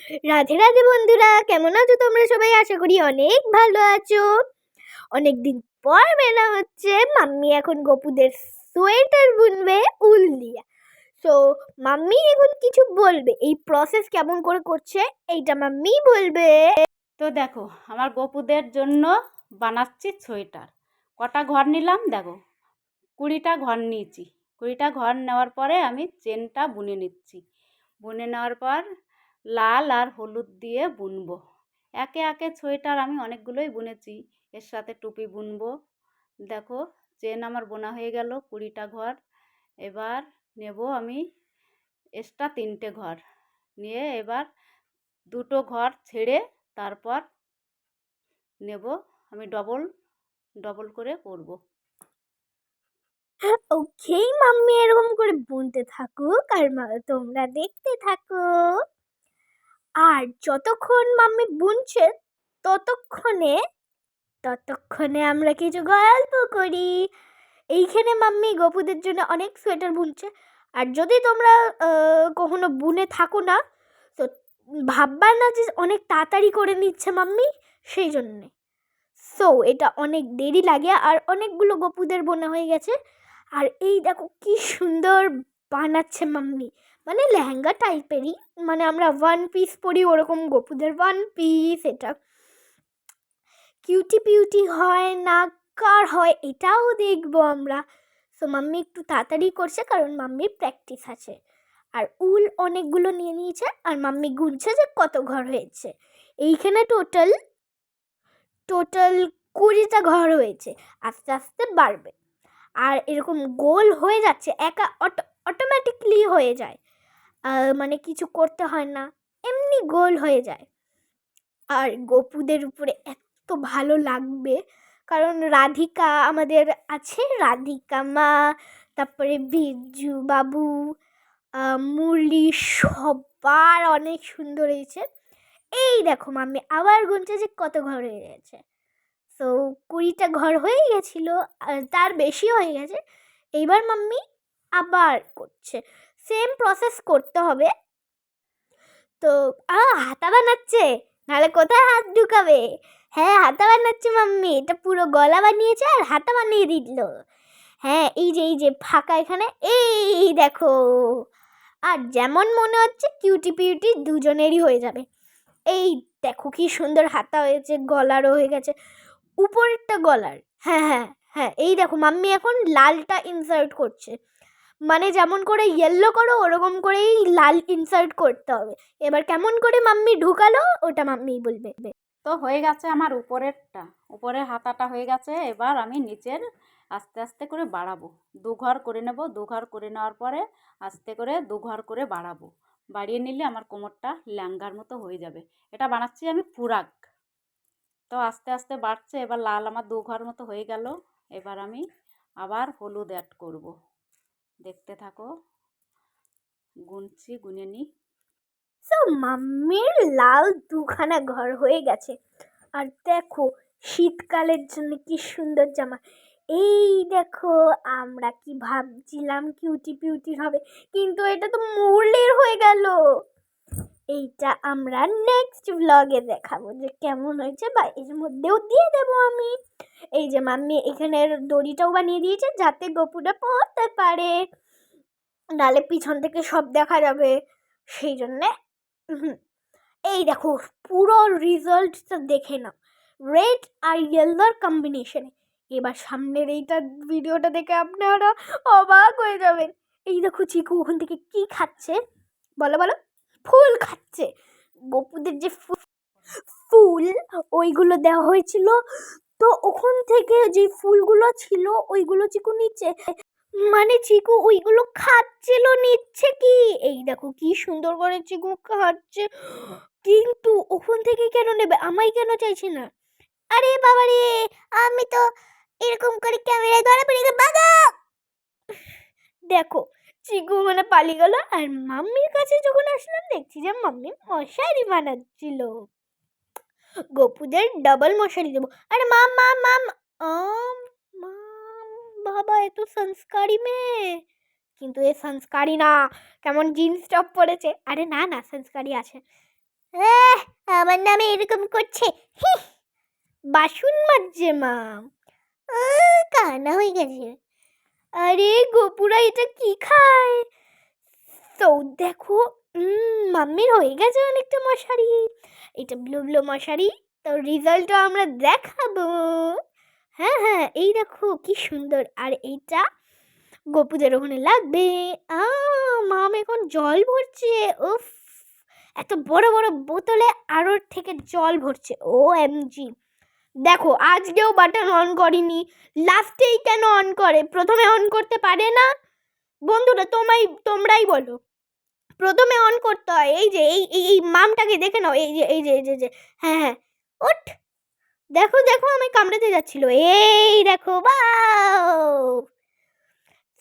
রাধে রাধে বন্ধুরা, কেমন আছো তোমরা সবাই? আশা করি অনেক ভালো আছো। অনেকদিন পর মেলা হচ্ছে। মাম্মি এখন গপুদের সোয়েটার বুনবে উল দিয়ে। তো মাম্মি এখন কিছু বলবে, এই প্রসেস কেমন করে করছে এইটা মাম্মি বলবে। তো দেখো, আমার গপুদের জন্য বানাচ্ছি সোয়েটার। কটা ঘর নিলাম দেখো, 20টা ঘর নিয়েছি। 20টা ঘর নেওয়ার পরে আমি চেনটা বুনে নিচ্ছি। বুনে নেওয়ার পর লাল আর হলুদ দিয়ে বুনবো। একে একে সোয়েটার আমি অনেকগুলোই বুনেছি, এর সাথে টুপি বুনবো। দেখো, চেন আমার বোনা হয়ে গেল 20টা ঘর। এবার নেব আমি এক্সট্রা 3টে ঘর নিয়ে, এবার 2টো ঘর ছেড়ে তারপর নেব আমি ডবল ডবল করে করব। ওকে, মাম্মি এরকম করে বুনতে থাকুক আর তোমরা দেখতে থাকো। আর যতক্ষণ মাম্মি বুনছে ততক্ষণে ততক্ষণে আমরা কিছু গল্প করি। এইখানে মাম্মি গপুদের জন্য অনেক সোয়েটার বুনছে। আর যদি তোমরা কখনো বুনে থাকো না, তো ভাববা না যে অনেক তাড়াতাড়ি করে নিচ্ছে মাম্মি, সেই জন্যে। সো এটা অনেক দেরি লাগে, আর অনেকগুলো গপুদের বোনা হয়ে গেছে। আর এই দেখো কি সুন্দর বানাচ্ছে মাম্মি, মানে লেহেঙ্গা টাইপেরই, মানে আমরা ওয়ান পিস পরি ওরকম গপুদের ওয়ান পিস। এটা কিউটি পিউটি হয় না কার হয় এটাও দেখবো আমরা। সো মাম্মি একটু তাড়াতাড়ি করছে কারণ মাম্মির প্র্যাকটিস আছে। আর উল অনেকগুলো নিয়ে নিয়েছে, আর মাম্মি গুনছে যে কত ঘর হয়েছে। এইখানে টোটাল 20টা ঘর হয়েছে, আস্তে আস্তে বাড়বে। আর এরকম গোল হয়ে যাচ্ছে, একা অটোমেটিকলি হয়ে যায়, মানে কিছু করতে হয় না, এমনি গোল হয়ে যায়। আর গপুদের উপরে এত ভালো লাগবে, কারণ রাধিকা আমাদের আছে, রাধিকা মা, তারপরে বিজু বাবু, মুরলি, সবার অনেক সুন্দর হয়েছে। এই দেখো মাম্মি আবার গুনছে যে কত ঘর হয়ে গেছে। তো 20টা ঘর হয়ে গেছিলো, তার বেশি হয়ে গেছে। এইবার মাম্মি আবার করছে, সেম প্রসেস করতে হবে। তো হাতা বানাচ্ছে, নাহলে কোথায় হাত ঢুকাবে? হ্যাঁ, হাতা বানাচ্ছে মাম্মি, এটা পুরো গলা বানিয়েছে আর হাতা বানিয়ে দিল। হ্যাঁ, এই যে ফাঁকা এখানে, এই দেখো। আর যেমন মনে হচ্ছে কিউটি পিউটি দুজনেরই হয়ে যাবে। এই দেখো কি সুন্দর হাতা হয়েছে, গলারও হয়ে গেছে, উপরেরটা গলার। হ্যাঁ হ্যাঁ হ্যাঁ, এই দেখো মাম্মি এখন লালটা ইনসার্ট করছে, মানে যেমন করে ইয়েলো করো ওরকম করেই লাল ইনসার্ট করতে হবে। এবার কেমন করে মাম্মি ঢুকালো ওটা মাম্মি বলবে। তো হয়ে গেছে আমার উপরের হাতাটা হয়ে গেছে। এবার আমি নিচের আস্তে আস্তে করে বাড়াবো, 2 ঘর করে নেব। 2 ঘর করে নেওয়ার পরে আস্তে করে 2 ঘর করে বাড়াবো। বাড়িয়ে নিলে আমার কোমরটা লেহেঙ্গার মতো হয়ে যাবে। এটা বানাচ্ছি আমি ফুরাক। তো আস্তে আস্তে বাড়ছে, এবার লাল আমার 2 ঘর মতো হয়ে গেল। এবার আমি আবার হলুদ অ্যাড করব। দেখতে থাকো, গুনছি, গুনে নিই। তো মাম্মির লাল 2খানা ঘর হয়ে গেছে। আর দেখো শীতকালের জন্য কি সুন্দর জামা। এই দেখো, আমরা কি ভাবছিলাম কিউটি পিউটির হবে, কিন্তু এটা তো মুরলির হয়ে গেল। এইটা আমরা নেক্সট ব্লগে দেখাবো যে কেমন হয়েছে, বা এর মধ্যেও দিয়ে দেবো আমি। এই যে মাম্মি এখানের দড়িটাও বানিয়ে দিয়েছে যাতে গপুটা পড়তে পারে, নালে পিছন থেকে সব দেখা যাবে, সেই জন্যে। এই দেখো পুরো রেজাল্টটা দেখে নাও, রেড আর ইয়েলোর কম্বিনেশনে। এবার সামনের এইটা ভিডিওটা দেখে আপনারা অবাক হয়ে যাবেন। এই দেখো চিকু ওখান থেকে কি খাচ্ছে, বলো বলো? ফুল খাচ্ছে। গপুদের যে ফুল ওইগুলো দেওয়া হয়েছিল, তো ওখান থেকে যে ফুলগুলো ছিল ওইগুলো চিকু নিচ্ছে, মানে চিকু ওইগুলো খাচ্ছিল, নিচ্ছে কি। এই দেখো কি সুন্দর করে চিকু খাচ্ছে, কিন্তু ওখান থেকে কেন নেবে, আমায় কেন চাইছে না? আরে বাবা রে, আমি তো এরকম করে ক্যামেরায় ধরা পড়ে গেল, বাবা। দেখো চিকু মানে পালিয়ে গেল। আর মাম্মির কাছে যখন আসলাম দেখছি যে মাম্মি মশারি বানাচ্ছিল। গপুদের ডাবল মশারি দেবো। আরে মাম মাম মাম, মাম, বাবা এ তো সংস্কারী মেয়ে, কিন্তু এ সংস্কারী না, কেমন জিন্স টপ পরেছে। আরে না না, সংস্কারী আছে। আহ, আমার নামে এরকম করছে, হিহ, বাসন মাজছে মা, কানা হয়ে গেছে। আরে গোপুরা এটা কি খায়? তো দেখো, মাম্মির হয়ে গেছে অনেকটা মশারি। এটা ব্লু ব্লু মশারি। তো রেজাল্টটা আমরা দেখাবো। হ্যাঁ হ্যাঁ, এই দেখো কি সুন্দর। আর এইটা গপুদের ওখানে লাগবে। মাম এখন জল ভরছে। উফ, এত বড় বড় বোতলে আরও থেকে জল ভরছে। ও এমজি, দেখো আজকেও বাটন অন করিনি, লাস্টেই কেন অন করে? প্রথমে অন করতে পারে না? বন্ধুরা তোমরাই বলো, প্রথমে অন করতে হয়। এই যে এই মামটাকে দেখে নাও, এই যে হ্যাঁ হ্যাঁ, ওঠ, দেখো দেখো আমি কামড়াতে যাচ্ছিল, এই দেখো বাও।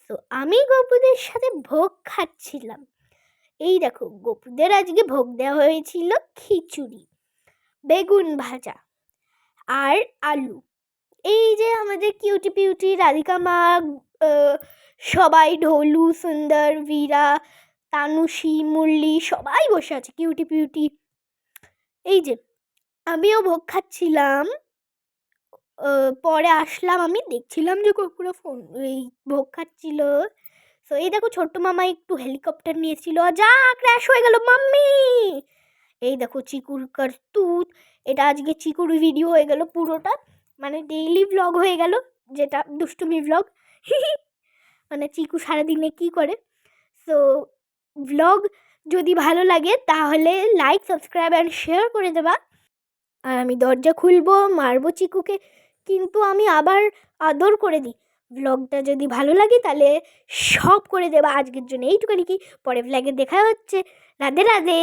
তো আমি গপুদের সাথে ভোগ খাচ্ছিলাম। এই দেখো গপুদের আজকে ভোগ দেওয়া হয়েছিল খিচুড়ি, বেগুন ভাজা আর আলু। এই যে আমাদের কিউটি পিউটি রাধিকা মা, সবাই, ঢোলু, সুন্দর, বীরা, তানুষী, মুরলি সবাই বসে আছে কিউটি পিউটি। এই যে আমিও ভোগ খাচ্ছিলাম। পরে আসলাম, আমি দেখছিলাম যে পুরো ফোন এই ভোগ খাচ্ছিল। তো এই দেখো ছোট্ট মামা একটু হেলিকপ্টার নিয়েছিল, যা ক্র্যাশ হয়ে গেল মাম্মি। এই দেখো চিকুর কার্তুত, এটা আজকে চিকুর ভিডিও হয়ে গেল পুরোটা, মানে ডেইলি ব্লগ হয়ে গেল, যেটা দুষ্টুমি ব্লগ। মানে চিকু সারাদিনে কি করে। সো ব্লগ যদি ভালো লাগে তাহলে লাইক, সাবস্ক্রাইব অ্যান্ড শেয়ার করে দেবা। আর আমি দরজা খুলবো, মারবো চিকুকে, কিন্তু আমি আবার আদর করে দিই। ব্লগটা যদি ভালো লাগে তাহলে সব করে দেবা। আজকের জন্য এইটুখানি, কি পরে ব্লগে দেখা হচ্ছে। রাধে রাধে।